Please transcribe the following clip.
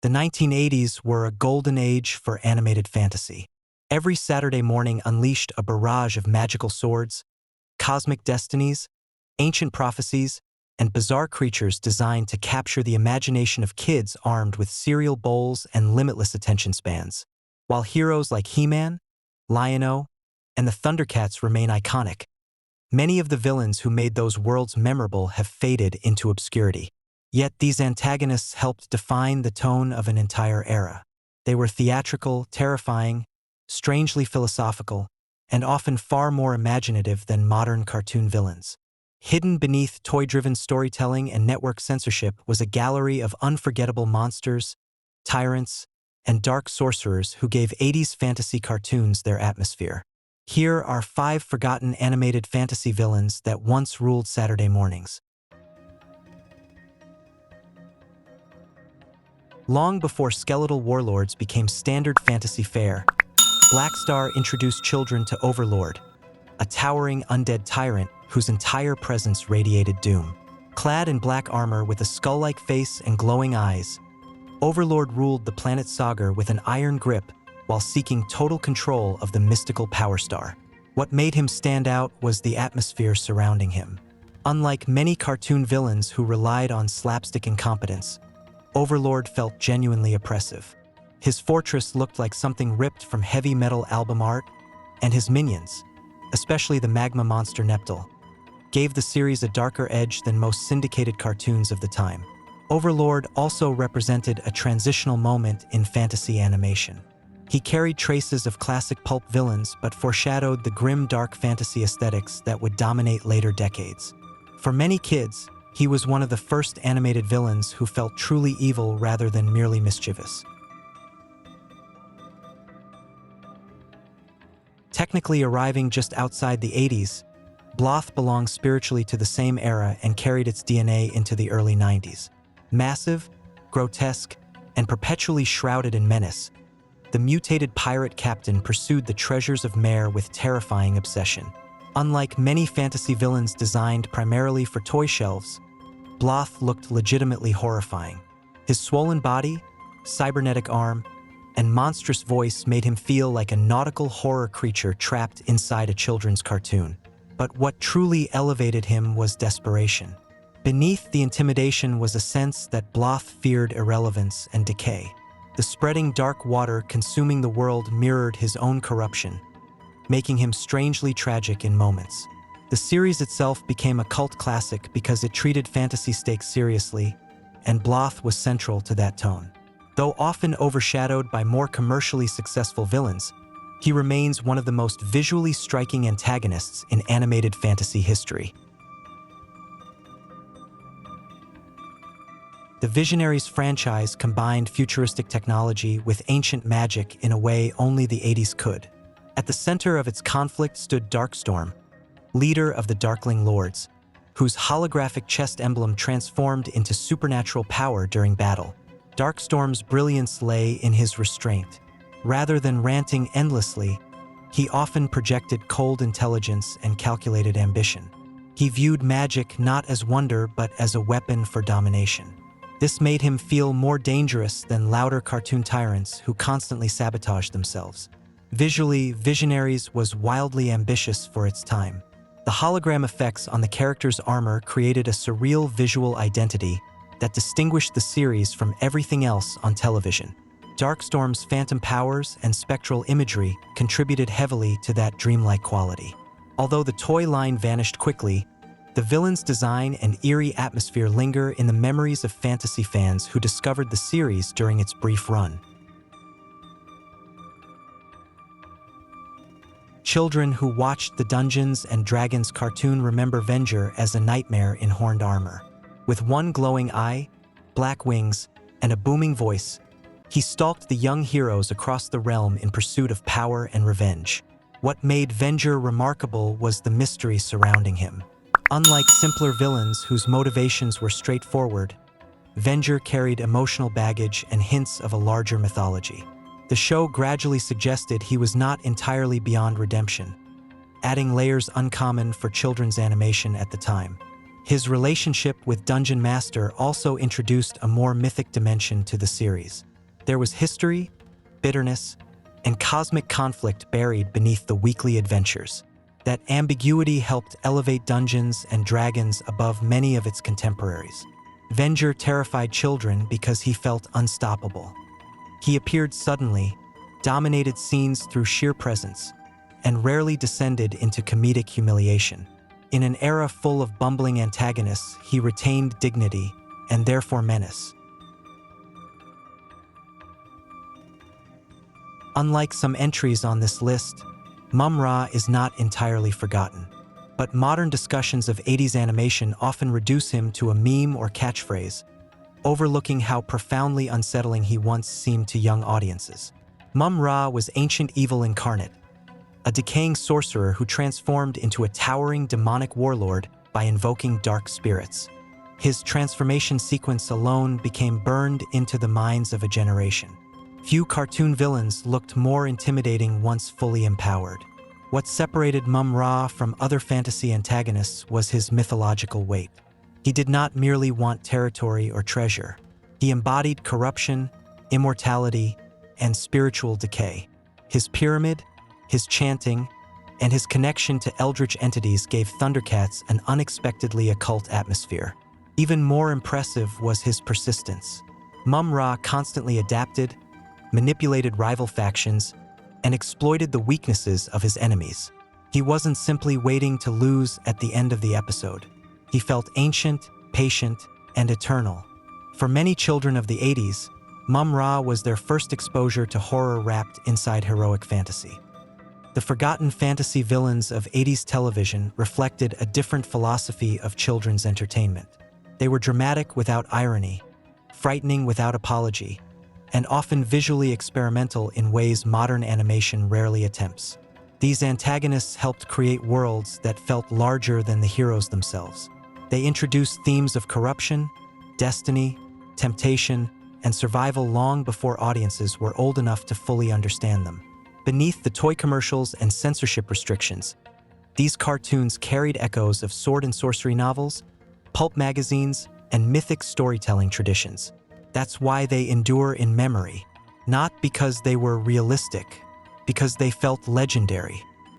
The 1980s were a golden age for animated fantasy. Every Saturday morning unleashed a barrage of magical swords, cosmic destinies, ancient prophecies, and bizarre creatures designed to capture the imagination of kids armed with cereal bowls and limitless attention spans. While heroes like He-Man, Lion-O, and the Thundercats remain iconic, many of the villains who made those worlds memorable have faded into obscurity. Yet these antagonists helped define the tone of an entire era. They were theatrical, terrifying, strangely philosophical, and often far more imaginative than modern cartoon villains. Hidden beneath toy-driven storytelling and network censorship was a gallery of unforgettable monsters, tyrants, and dark sorcerers who gave 80s fantasy cartoons their atmosphere. Here are 5 forgotten animated fantasy villains that once ruled Saturday mornings. Long before skeletal warlords became standard fantasy fare, Blackstar introduced children to Overlord, a towering undead tyrant whose entire presence radiated doom. Clad in black armor with a skull-like face and glowing eyes, Overlord ruled the planet Sagar with an iron grip while seeking total control of the mystical Power Star. What made him stand out was the atmosphere surrounding him. Unlike many cartoon villains who relied on slapstick incompetence, Overlord felt genuinely oppressive. His fortress looked like something ripped from heavy metal album art, and his minions, especially the magma monster Neptile, gave the series a darker edge than most syndicated cartoons of the time. Overlord also represented a transitional moment in fantasy animation. He carried traces of classic pulp villains but foreshadowed the grim dark fantasy aesthetics that would dominate later decades. For many kids, he was one of the first animated villains who felt truly evil rather than merely mischievous. Technically arriving just outside the 80s, Bloth belongs spiritually to the same era and carried its DNA into the early 90s. Massive, grotesque, and perpetually shrouded in menace, the mutated pirate captain pursued the treasures of Mare with terrifying obsession. Unlike many fantasy villains designed primarily for toy shelves, Bloth looked legitimately horrifying. His swollen body, cybernetic arm, and monstrous voice made him feel like a nautical horror creature trapped inside a children's cartoon. But what truly elevated him was desperation. Beneath the intimidation was a sense that Bloth feared irrelevance and decay. The spreading dark water consuming the world mirrored his own corruption, making him strangely tragic in moments. The series itself became a cult classic because it treated fantasy stakes seriously, and Bloth was central to that tone. Though often overshadowed by more commercially successful villains, he remains one of the most visually striking antagonists in animated fantasy history. The Visionaries franchise combined futuristic technology with ancient magic in a way only the 80s could. At the center of its conflict stood Darkstorm, leader of the Darkling Lords, whose holographic chest emblem transformed into supernatural power during battle. Darkstorm's brilliance lay in his restraint. Rather than ranting endlessly, he often projected cold intelligence and calculated ambition. He viewed magic not as wonder but as a weapon for domination. This made him feel more dangerous than louder cartoon tyrants who constantly sabotaged themselves. Visually, Visionaries was wildly ambitious for its time. The hologram effects on the character's armor created a surreal visual identity that distinguished the series from everything else on television. Darkstorm's phantom powers and spectral imagery contributed heavily to that dreamlike quality. Although the toy line vanished quickly, the villain's design and eerie atmosphere linger in the memories of fantasy fans who discovered the series during its brief run. Children who watched the Dungeons and Dragons cartoon remember Venger as a nightmare in horned armor. With one glowing eye, black wings, and a booming voice, he stalked the young heroes across the realm in pursuit of power and revenge. What made Venger remarkable was the mystery surrounding him. Unlike simpler villains whose motivations were straightforward, Venger carried emotional baggage and hints of a larger mythology. The show gradually suggested he was not entirely beyond redemption, adding layers uncommon for children's animation at the time. His relationship with Dungeon Master also introduced a more mythic dimension to the series. There was history, bitterness, and cosmic conflict buried beneath the weekly adventures. That ambiguity helped elevate Dungeons and Dragons above many of its contemporaries. Venger terrified children because he felt unstoppable. He appeared suddenly, dominated scenes through sheer presence, and rarely descended into comedic humiliation. In an era full of bumbling antagonists, he retained dignity and therefore menace. Unlike some entries on this list, Mumm-Ra is not entirely forgotten. But modern discussions of 80s animation often reduce him to a meme or catchphrase, overlooking how profoundly unsettling he once seemed to young audiences. Mumm-Ra was ancient evil incarnate, a decaying sorcerer who transformed into a towering demonic warlord by invoking dark spirits. His transformation sequence alone became burned into the minds of a generation. Few cartoon villains looked more intimidating once fully empowered. What separated Mumm-Ra from other fantasy antagonists was his mythological weight. He did not merely want territory or treasure. He embodied corruption, immortality, and spiritual decay. His pyramid, his chanting, and his connection to eldritch entities gave Thundercats an unexpectedly occult atmosphere. Even more impressive was his persistence. Mumm-Ra constantly adapted, manipulated rival factions, and exploited the weaknesses of his enemies. He wasn't simply waiting to lose at the end of the episode. He felt ancient, patient, and eternal. For many children of the 80s, Mumm-Ra was their first exposure to horror wrapped inside heroic fantasy. The forgotten fantasy villains of 80s television reflected a different philosophy of children's entertainment. They were dramatic without irony, frightening without apology, and often visually experimental in ways modern animation rarely attempts. These antagonists helped create worlds that felt larger than the heroes themselves. They introduced themes of corruption, destiny, temptation, and survival long before audiences were old enough to fully understand them. Beneath the toy commercials and censorship restrictions, these cartoons carried echoes of sword and sorcery novels, pulp magazines, and mythic storytelling traditions. That's why they endure in memory, not because they were realistic, because they felt legendary.